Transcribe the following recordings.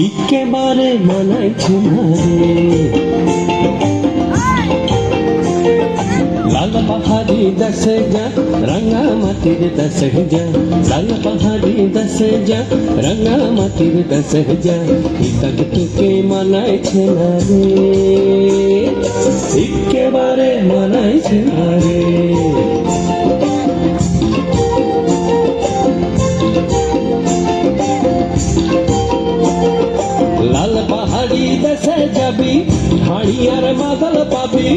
একেবারে মানাইছে না রে। লাল পাহাড়ি দেশে যা রাঙা মাটির দেশে যা, লাল পাহাড়ি দেশে যা রাঙা মাটির দেশে যা, ইতাক তোকে মানাইছে না রে, একেবারে মানাইছে না রে। লাল পাহাড়ি দেশে যাবি হাড়ি আর মাদল পাবি,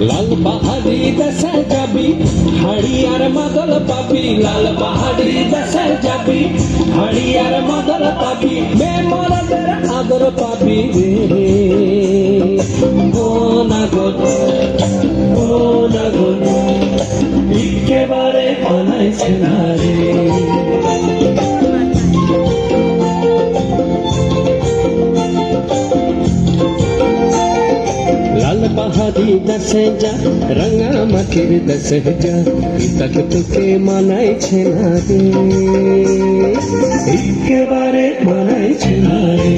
লাল পাহাড়ি দেশে যাবি হাড়ি আর মাদল পাবি, লাল পাহাড়ি দেশে যাবি হাড়ি আর মাদল পাবি, মেমরদের আদর পাবি রে। ও নাগর ও নাগর একেবারে মানাইছে না রে। লাল পাহাড়ি দেশে যা রাঙা মাটির দেশে যা, ইতাক তোকে মানাইছে না রে, একেবারে মানাইছে না রে।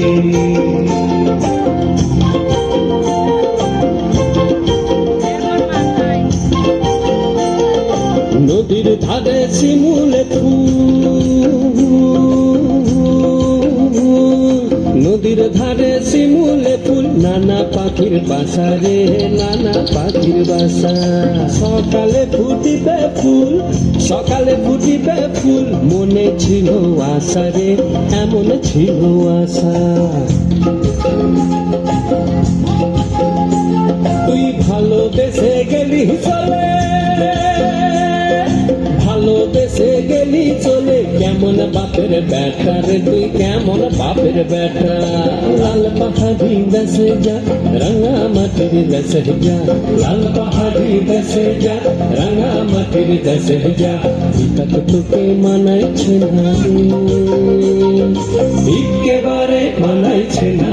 নদীর ধারে শিমুলে ফুল, নদীর ধারে শিমুলে ফুল, নানা পাখির বাসা রে, নানা পাখির বাসা। সকালে ফুটিবে ফুল, সকালে ফুটিবে ফুল, মনে ছিল আশা রে, এমন ছিল আশা। তুই ভালোবেসে গেলি চলে, ভালোবেসে গেলি চলে, কেমন বাপের বেটা রে তুই, কেমন বাপের বেটা। লাল পাহাড়ি দেশে যা রাঙা মাটির দেশে যা, লাল পাহাড়ি দেশে যা রাঙা মাটির দেশে যা, ইতাক তোকে মানাইছে না রে, একেবারে মানাইছে না